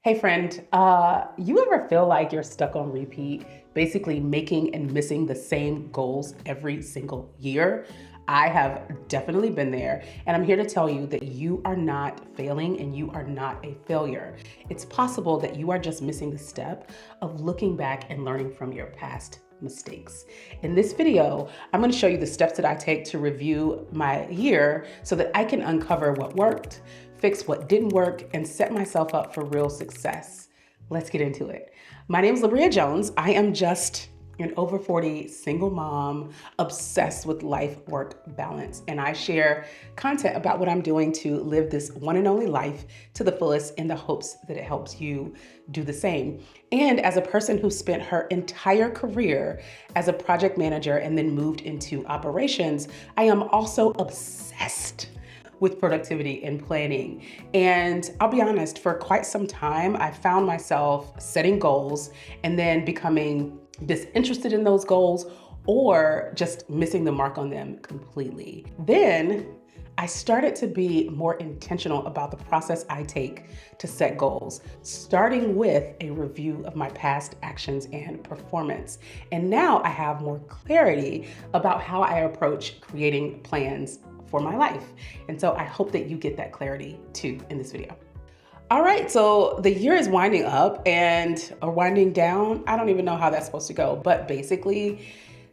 Hey friend, you ever feel like you're stuck on repeat, basically making and missing the same goals every single year? I have definitely been there, and I'm here to tell you that you are not failing and you are not a failure. It's possible that you are just missing the step of looking back and learning from your past mistakes. In this video, I'm going to show you the steps that I take to review my year so that I can uncover what worked, fix what didn't work, and set myself up for real success. Let's get into it. My name is Labria Jones. I am just an over 40 single mom obsessed with life-work balance. And I share content about what I'm doing to live this one and only life to the fullest in the hopes that it helps you do the same. And as a person who spent her entire career as a project manager and then moved into operations, I am also obsessed with productivity and planning. And I'll be honest, for quite some time, I found myself setting goals and then becoming disinterested in those goals or just missing the mark on them completely. Then I started to be more intentional about the process I take to set goals, starting with a review of my past actions and performance. And now I have more clarity about how I approach creating plans for my life. And so I hope that you get that clarity too in this video. All right, so the year is winding up or winding down. I don't even know how that's supposed to go, but basically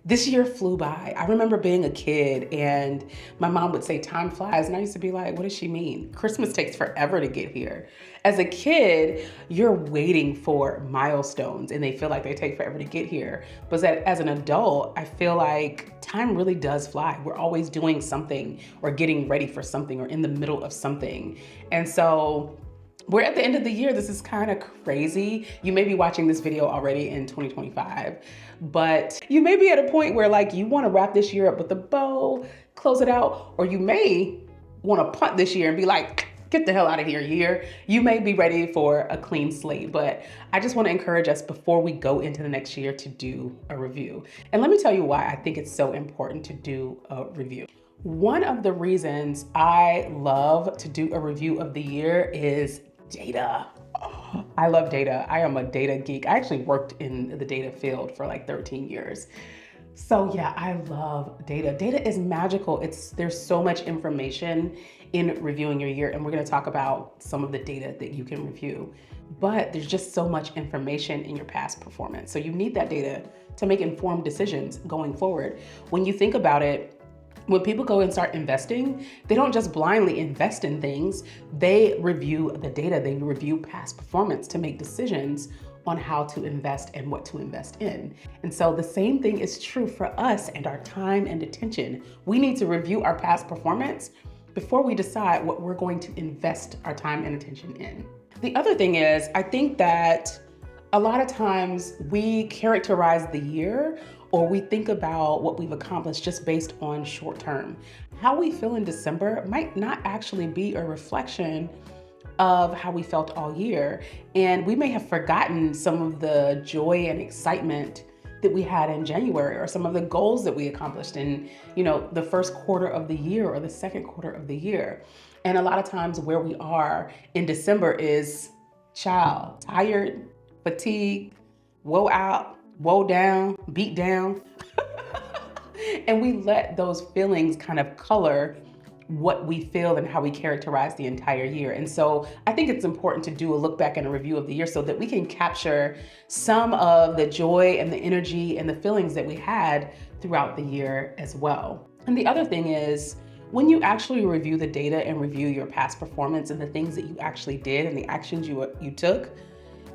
this year flew by. I remember being a kid and my mom would say time flies and I used to be like, what does she mean? Christmas takes forever to get here. As a kid, you're waiting for milestones and they feel like they take forever to get here. But as an adult, I feel like time really does fly. We're always doing something or getting ready for something or in the middle of something. And so we're at the end of the year. This is kind of crazy. You may be watching this video already in 2025, but you may be at a point where like you want to wrap this year up with a bow, close it out, or you may want to punt this year and be like, get the hell out of here, year. You may be ready for a clean slate, but I just want to encourage us before we go into the next year to do a review. And let me tell you why I think it's so important to do a review. One of the reasons I love to do a review of the year is data. Oh, I love data. I am a data geek. I actually worked in the data field for like 13 years. So yeah, I love data. Data is magical. There's so much information in reviewing your year, and we're going to talk about some of the data that you can review. But there's just so much information in your past performance. So you need that data to make informed decisions going forward. When you think about it, when people go and start investing, they don't just blindly invest in things. They review the data, they review past performance to make decisions on how to invest and what to invest in. And so the same thing is true for us and our time and attention. We need to review our past performance before we decide what we're going to invest our time and attention in. The other thing is, I think that a lot of times we characterize the year or we think about what we've accomplished just based on short term. How we feel in December might not actually be a reflection of how we felt all year. And we may have forgotten some of the joy and excitement that we had in January or some of the goals that we accomplished in, the first quarter of the year or the second quarter of the year. And a lot of times where we are in December is tired, fatigued, woe out, woe down, beat down. And we let those feelings kind of color what we feel and how we characterize the entire year. And so I think it's important to do a look back and a review of the year so that we can capture some of the joy and the energy and the feelings that we had throughout the year as well. And the other thing is, when you actually review the data and review your past performance and the things that you actually did and the actions you took,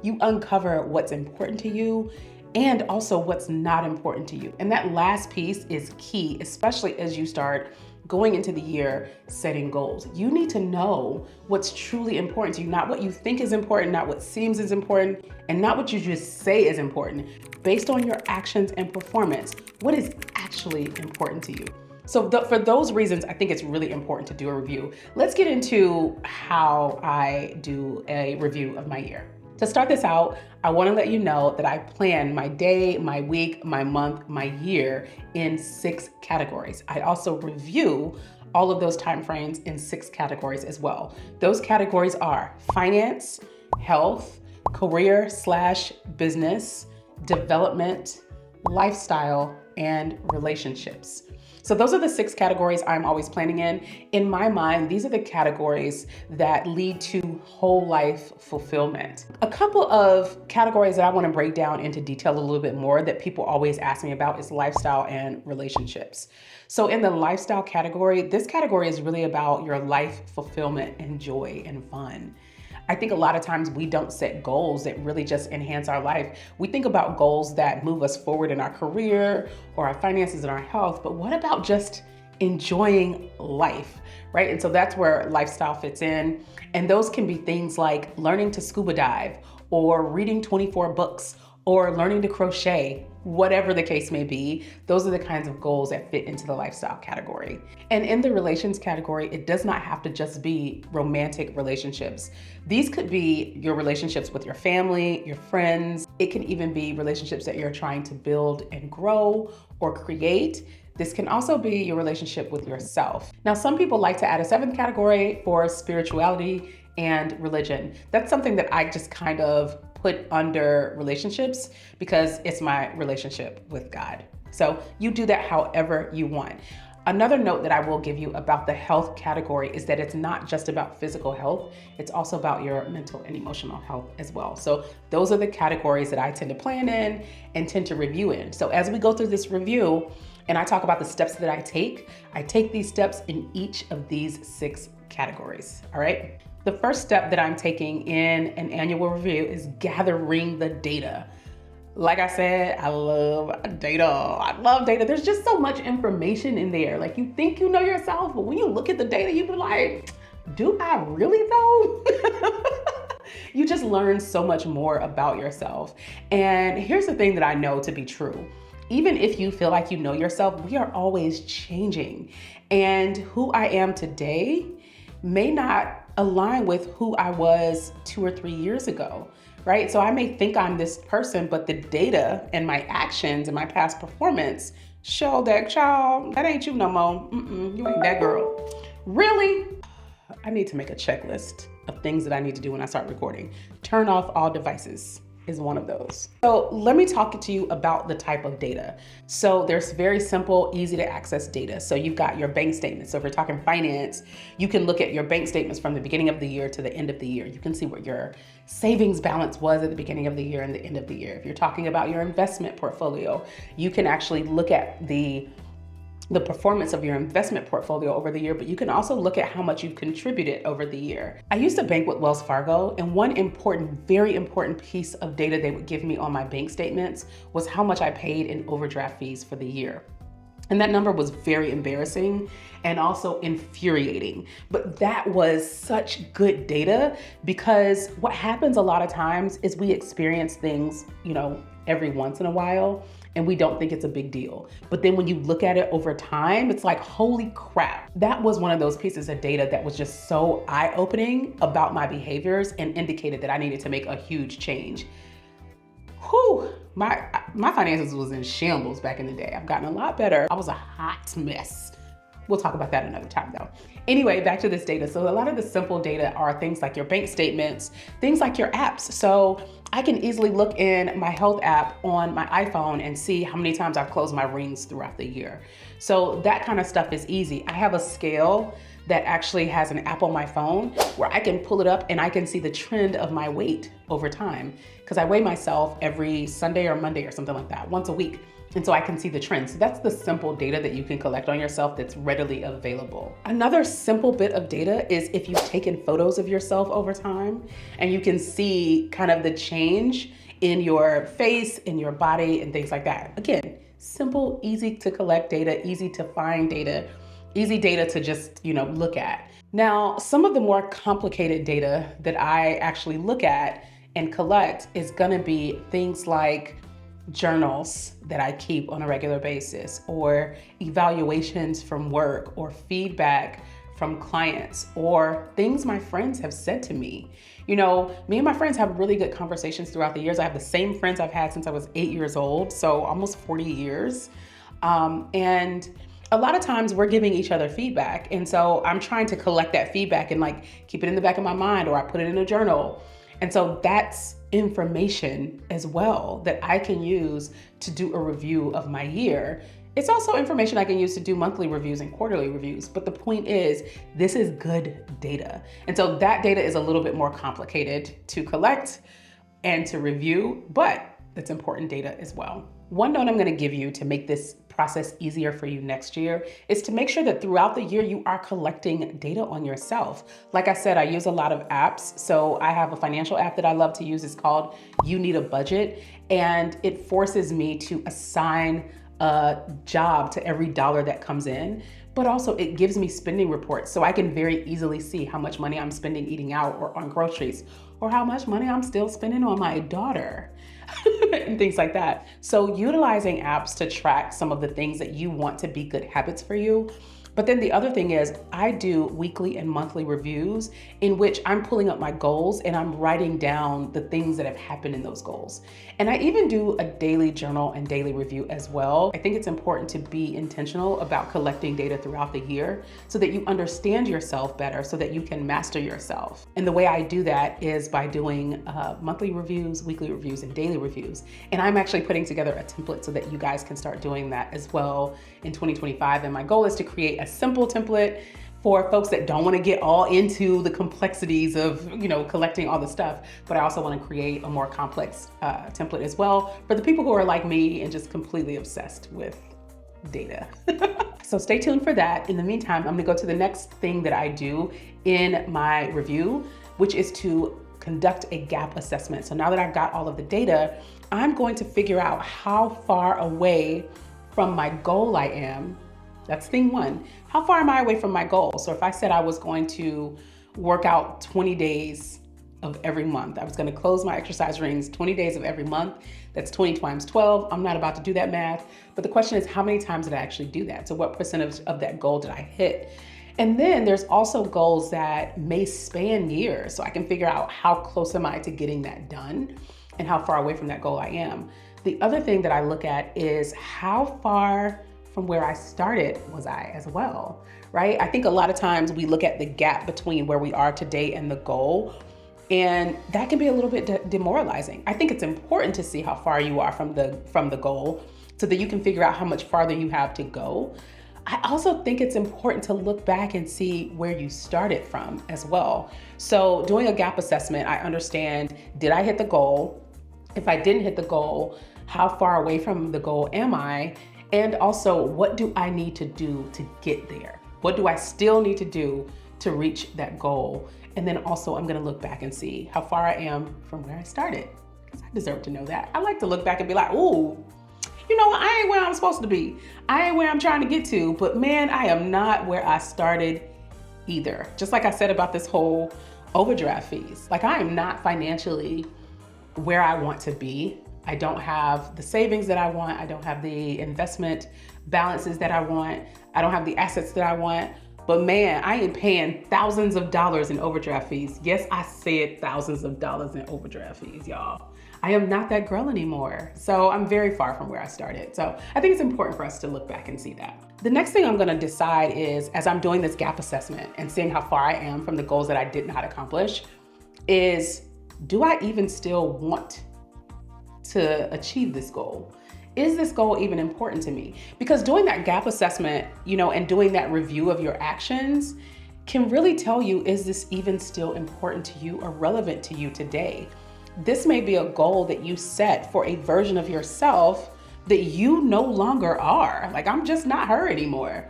you uncover what's important to you and also what's not important to you. And that last piece is key, especially as you start going into the year setting goals. You need to know what's truly important to you, not what you think is important, not what seems is important, and not what you just say is important. Based on your actions and performance, what is actually important to you? So for those reasons, I think it's really important to do a review. Let's get into how I do a review of my year. To start this out, I want to let you know that I plan my day, my week, my month, my year in 6 categories. I also review all of those time frames in 6 categories as well. Those categories are finance, health, career slash business, development, lifestyle, and relationships. So those are the 6 categories I'm always planning in. In my mind, these are the categories that lead to whole life fulfillment. A couple of categories that I want to break down into detail a little bit more that people always ask me about is lifestyle and relationships. So in the lifestyle category, this category is really about your life fulfillment and joy and fun. I think a lot of times we don't set goals that really just enhance our life. We think about goals that move us forward in our career or our finances and our health, but what about just enjoying life, right? And so that's where lifestyle fits in. And those can be things like learning to scuba dive or reading 24 books or learning to crochet, whatever the case may be. Those are the kinds of goals that fit into the lifestyle category. And in the relations category, it does not have to just be romantic relationships. These could be your relationships with your family, your friends. It can even be relationships that you're trying to build and grow or create. This can also be your relationship with yourself. Now, some people like to add a 7th category for spirituality and religion. That's something that I just kind of put under relationships because it's my relationship with God. So you do that however you want. Another note that I will give you about the health category is that it's not just about physical health, it's also about your mental and emotional health as well. So those are the categories that I tend to plan in and tend to review in. So as we go through this review and I talk about the steps that I take these steps in each of these 6 categories, all right? The first step that I'm taking in an annual review is gathering the data. Like I said, I love data. I love data. There's just so much information in there. Like you think you know yourself, but when you look at the data, you be like, do I really though? You just learn so much more about yourself. And here's the thing that I know to be true. Even if you feel like you know yourself, we are always changing. And who I am today may not align with who I was 2 or 3 years ago, right? So I may think I'm this person, but the data and my actions and my past performance show that, child, that ain't you no more. You ain't that girl. Really? I need to make a checklist of things that I need to do when I start recording. Turn off all devices is one of those. So let me talk to you about the type of data. So there's very simple, easy to access data. So you've got your bank statements. So if we're talking finance, you can look at your bank statements from the beginning of the year to the end of the year. You can see what your savings balance was at the beginning of the year and the end of the year. If you're talking about your investment portfolio, you can actually look at the performance of your investment portfolio over the year, but you can also look at how much you've contributed over the year. I used to bank with Wells Fargo, and one very important piece of data they would give me on my bank statements was how much I paid in overdraft fees for the year. And that number was very embarrassing and also infuriating. But that was such good data because what happens a lot of times is we experience things, every once in a while, and we don't think it's a big deal. But then when you look at it over time, it's like, holy crap. That was one of those pieces of data that was just so eye-opening about my behaviors and indicated that I needed to make a huge change. Whew, my finances was in shambles back in the day. I've gotten a lot better. I was a hot mess. We'll talk about that another time though. Anyway, back to this data. So a lot of the simple data are things like your bank statements, things like your apps. So I can easily look in my health app on my iPhone and see how many times I've closed my rings throughout the year. So that kind of stuff is easy. I have a scale that actually has an app on my phone where I can pull it up and I can see the trend of my weight over time because I weigh myself every Sunday or Monday or something like that, once a week. And so I can see the trends. So that's the simple data that you can collect on yourself that's readily available. Another simple bit of data is if you've taken photos of yourself over time and you can see kind of the change in your face, in your body, and things like that. Again, simple, easy to collect data, easy to find data, easy data to just, look at. Now, some of the more complicated data that I actually look at and collect is gonna be things like journals that I keep on a regular basis, or evaluations from work, or feedback from clients, or things my friends have said to me. Me and my friends have really good conversations throughout the years. I have the same friends I've had since I was 8 years old, so almost 40 years. And a lot of times we're giving each other feedback. And so I'm trying to collect that feedback and keep it in the back of my mind, or I put it in a journal. And so that's information as well that I can use to do a review of my year. It's also information I can use to do monthly reviews and quarterly reviews. But the point is, this is good data. And so that data is a little bit more complicated to collect and to review, but it's important data as well. One note I'm going to give you to make this process easier for you next year is to make sure that throughout the year you are collecting data on yourself. Like I said, I use a lot of apps. So I have a financial app that I love to use. It's called You Need a Budget, and it forces me to assign a job to every dollar that comes in, but also it gives me spending reports so I can very easily see how much money I'm spending eating out or on groceries, or how much money I'm still spending on my daughter and things like that. So utilizing apps to track some of the things that you want to be good habits for you. But then the other thing is I do weekly and monthly reviews in which I'm pulling up my goals and I'm writing down the things that have happened in those goals. And I even do a daily journal and daily review as well. I think it's important to be intentional about collecting data throughout the year so that you understand yourself better, so that you can master yourself. And the way I do that is by doing monthly reviews, weekly reviews, and daily reviews. And I'm actually putting together a template so that you guys can start doing that as well in 2025. And my goal is to create a simple template for folks that don't want to get all into the complexities of, collecting all the stuff, but I also want to create a more complex template as well for the people who are like me and just completely obsessed with data. So stay tuned for that. In the meantime, I'm going to go to the next thing that I do in my review, which is to conduct a gap assessment. So now that I've got all of the data, I'm going to figure out how far away from my goal I am. That's thing one. How far am I away from my goal? So if I said I was going to work out 20 days of every month, I was going to close my exercise rings 20 days of every month. That's 20 times 12. I'm not about to do that math. But the question is, how many times did I actually do that? So what percentage of that goal did I hit? And then there's also goals that may span years. So I can figure out how close am I to getting that done and how far away from that goal I am. The other thing that I look at is how far from where I started was I as well, right? I think a lot of times we look at the gap between where we are today and the goal, and that can be a little bit demoralizing. I think it's important to see how far you are from the goal so that you can figure out how much farther you have to go. I also think it's important to look back and see where you started from as well. So doing a gap assessment, I understand, did I hit the goal? If I didn't hit the goal, how far away from the goal am I? And also, what do I need to do to get there? What do I still need to do to reach that goal? And then also, I'm gonna look back and see how far I am from where I started, because I deserve to know that. I like to look back and be like, ooh, I ain't where I'm supposed to be. I ain't where I'm trying to get to, but man, I am not where I started either. Just like I said about this whole overdraft fees. Like, I am not financially where I want to be. I don't have the savings that I want. I don't have the investment balances that I want. I don't have the assets that I want. But man, I am paying thousands of dollars in overdraft fees. Yes, I said thousands of dollars in overdraft fees, y'all. I am not that girl anymore. So I'm very far from where I started. So I think it's important for us to look back and see that. The next thing I'm gonna decide is, as I'm doing this gap assessment and seeing how far I am from the goals that I did not accomplish, is, do I even still want to achieve this goal? Is this goal even important to me? Because doing that gap assessment, and doing that review of your actions can really tell you, is this even still important to you or relevant to you today? This may be a goal that you set for a version of yourself that you no longer are. Like, I'm just not her anymore.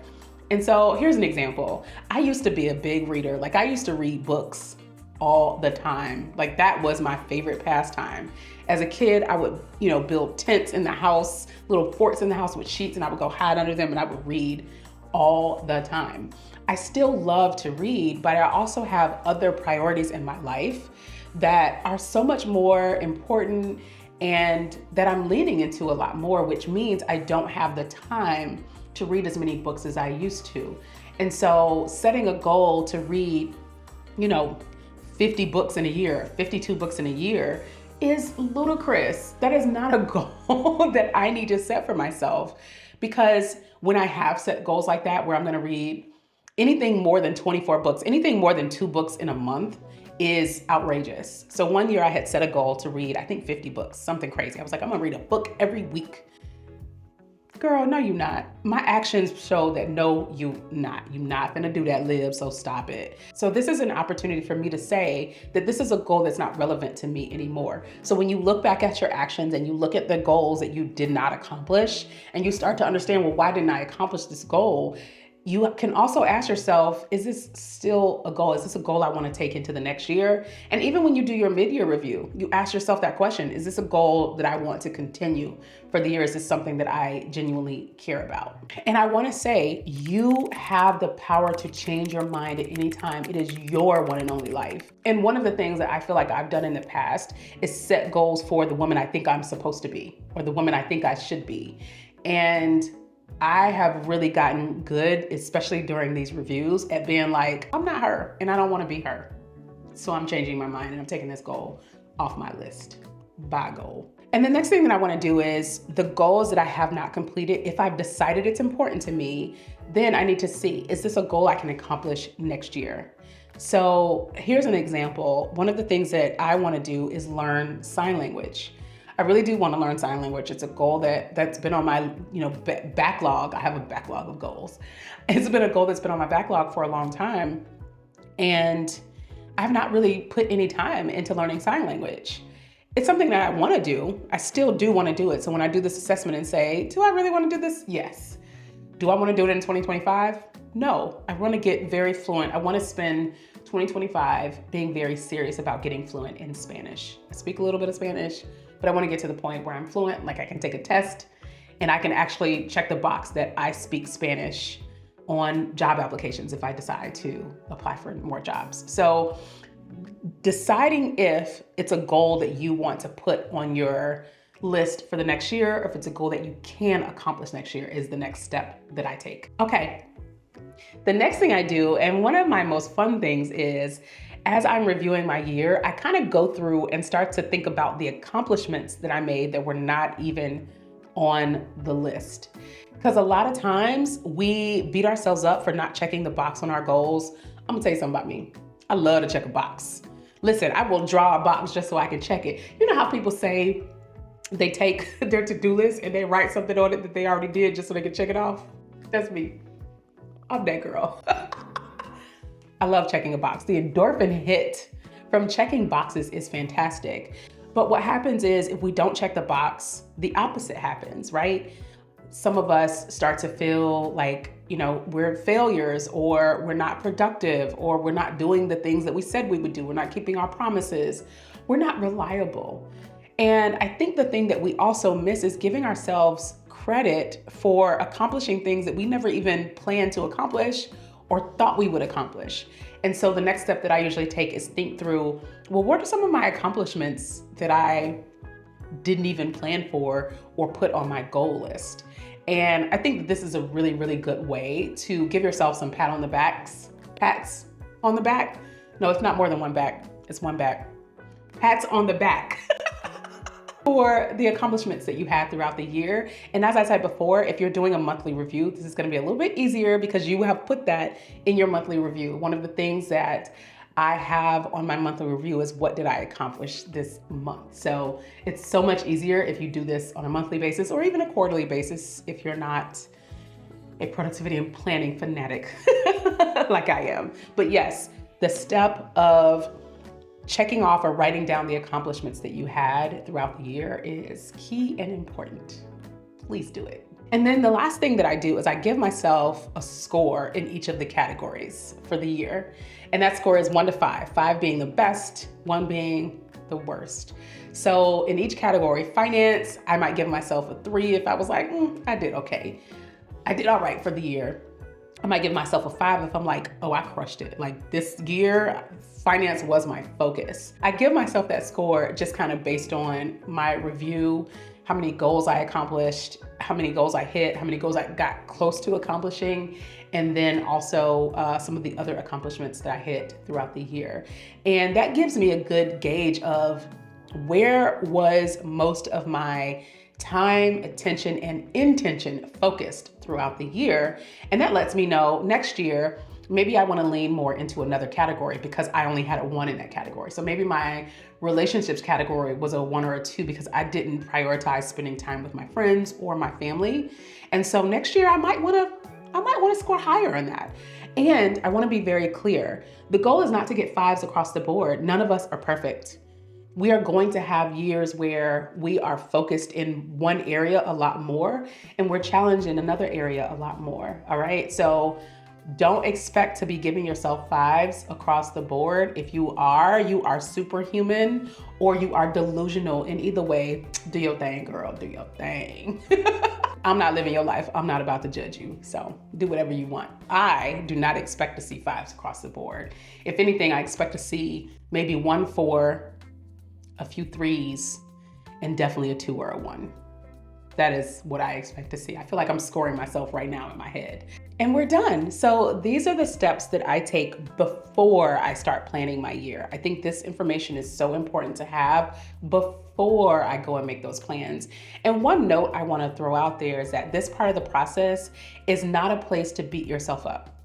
And so here's an example. I used to be a big reader. Like, I used to read books all the time. Like, that was my favorite pastime. As a kid, I would, build tents in the house, little forts in the house with sheets, and I would go hide under them and I would read all the time. I still love to read, but I also have other priorities in my life that are so much more important and that I'm leaning into a lot more, which means I don't have the time to read as many books as I used to. And so setting a goal to read, 50 books in a year, 52 books in a year is ludicrous. That is not a goal that I need to set for myself, because when I have set goals like that, where I'm gonna read anything more than 24 books, anything more than 2 books in a month is outrageous. So one year I had set a goal to read, I think 50 books, something crazy. I was like, I'm gonna read a book every week. Girl, no, you not. My actions show that no, you not. You not gonna do that, Lib, so stop it. So this is an opportunity for me to say that this is a goal that's not relevant to me anymore. So when you look back at your actions and you look at the goals that you did not accomplish, and you start to understand, well, why didn't I accomplish this goal? You can also ask yourself, is this still a goal? Is this a goal I want to take into the next year? And even when you do your mid-year review, you ask yourself that question, is this a goal that I want to continue for the year? Is this something that I genuinely care about? And I want to say, you have the power to change your mind at any time. It is your one and only life. And one of the things that I feel like I've done in the past is set goals for the woman I think I'm supposed to be, or the woman I think I should be. And I have really gotten good, especially during these reviews, at being like, I'm not her and I don't want to be her. So I'm changing my mind and I'm taking this goal off my list. Bye, goal. And the next thing that I want to do is the goals that I have not completed. If I've decided it's important to me, then I need to see, is this a goal I can accomplish next year? So here's an example. One of the things that I want to do is learn sign language. I really do want to learn sign language. It's a goal that's been on my, backlog. I have a backlog of goals. It's been a goal that's been on my backlog for a long time. And I've not really put any time into learning sign language. It's something that I want to do. I still do want to do it. So when I do this assessment and say, do I really want to do this? Yes. Do I want to do it in 2025? No. I want to get very fluent. I want to spend 2025 being very serious about getting fluent in Spanish. I speak a little bit of Spanish, but I want to get to the point where I'm fluent, like I can take a test and I can actually check the box that I speak Spanish on job applications if I decide to apply for more jobs. So deciding if it's a goal that you want to put on your list for the next year, or if it's a goal that you can accomplish next year, is the next step that I take. Okay, the next thing I do, and one of my most fun things is, as I'm reviewing my year, I kind of go through and start to think about the accomplishments that I made that were not even on the list. Because a lot of times we beat ourselves up for not checking the box on our goals. I'm gonna tell you something about me. I love to check a box. Listen, I will draw a box just so I can check it. You know how people say they take their to-do list and they write something on it that they already did just so they can check it off? That's me. I'm that girl. I love checking a box. The endorphin hit from checking boxes is fantastic. But what happens is, if we don't check the box, the opposite happens, right? Some of us start to feel like, we're failures, or we're not productive, or we're not doing the things that we said we would do. We're not keeping our promises. We're not reliable. And I think the thing that we also miss is giving ourselves credit for accomplishing things that we never even planned to accomplish or thought we would accomplish. And so the next step that I usually take is think through, well, what are some of my accomplishments that I didn't even plan for or put on my goal list? And I think that this is a really, really good way to give yourself some pats on the back. No, it's not more than one back. It's one back. Pats on the back. For the accomplishments that you had throughout the year. And as I said before, if you're doing a monthly review, this is going to be a little bit easier because you have put that in your monthly review. One of the things that I have on my monthly review is, what did I accomplish this month? So it's so much easier if you do this on a monthly basis, or even a quarterly basis if you're not a productivity and planning fanatic like I am. But yes, the step of checking off or writing down the accomplishments that you had throughout the year is key and important. Please do it. And then the last thing that I do is I give myself a score in each of the categories for the year. And that score is 1 to 5, 5 being the best, 1 being the worst. So in each category, finance, I might give myself a 3 if I was like, I did okay. I did all right for the year. I might give myself a 5 if I'm like, oh, I crushed it. Like this year, finance was my focus. I give myself that score just kind of based on my review, how many goals I accomplished, how many goals I hit, how many goals I got close to accomplishing, and then also some of the other accomplishments that I hit throughout the year. And that gives me a good gauge of where was most of my time, attention, and intention focused throughout the year. And that lets me know next year, maybe I want to lean more into another category because I only had a 1 in that category. So maybe my relationships category was a 1 or a 2 because I didn't prioritize spending time with my friends or my family. And so next year I might want to score higher on that. And I want to be very clear. The goal is not to get 5s across the board. None of us are perfect. We are going to have years where we are focused in one area a lot more and we're challenged in another area a lot more. All right. So don't expect to be giving yourself 5s across the board. If you are superhuman or you are delusional. In either way, do your thing, girl, do your thing. I'm not living your life. I'm not about to judge you. So do whatever you want. I do not expect to see 5s across the board. If anything, I expect to see maybe 1 4, a few 3s, and definitely a 2 or a 1. That is what I expect to see. I feel like I'm scoring myself right now in my head. And we're done. So these are the steps that I take before I start planning my year. I think this information is so important to have before I go and make those plans. And one note I want to throw out there is that this part of the process is not a place to beat yourself up.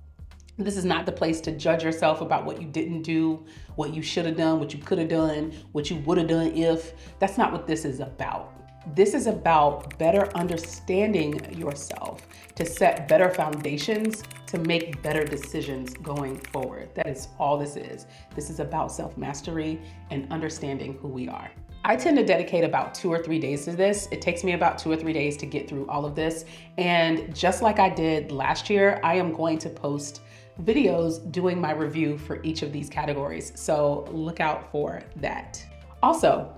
This is not the place to judge yourself about what you didn't do, what you should have done, what you could have done, what you would have done if. That's not what this is about. This is about better understanding yourself, to set better foundations, to make better decisions going forward. That is all this is. This is about self-mastery and understanding who we are. I tend to dedicate about 2 or 3 days to this. It takes me about 2 or 3 days to get through all of this. And just like I did last year, I am going to post videos doing my review for each of these categories. So look out for that. Also,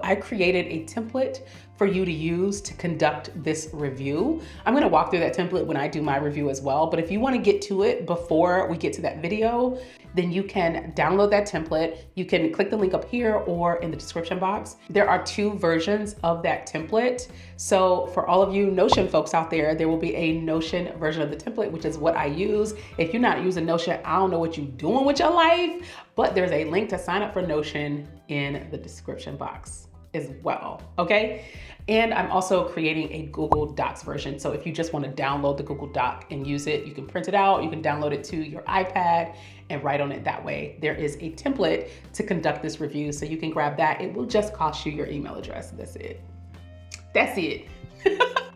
I created a template for you to use to conduct this review. I'm gonna walk through that template when I do my review as well, but if you wanna get to it before we get to that video, then you can download that template. You can click the link up here or in the description box. There are 2 versions of that template. So for all of you Notion folks out there will be a Notion version of the template, which is what I use. If you're not using Notion, I don't know what you're doing with your life, but there's a link to sign up for Notion in the description box as well, okay? And I'm also creating a Google Docs version. So if you just want to download the Google Doc and use it, you can print it out, you can download it to your iPad and write on it that way. There is a template to conduct this review, so you can grab that. It will just cost you your email address. That's it. That's it.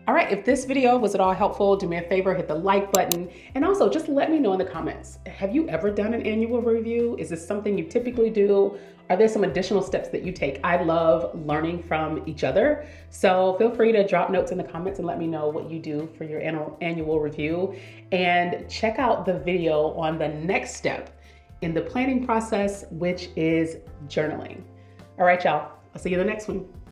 All right, if this video was at all helpful, do me a favor, hit the like button. And also just let me know in the comments, have you ever done an annual review? Is this something you typically do? Are there some additional steps that you take? I love learning from each other. So feel free to drop notes in the comments and let me know what you do for your annual review. And check out the video on the next step in the planning process, which is journaling. All right, y'all, I'll see you in the next one.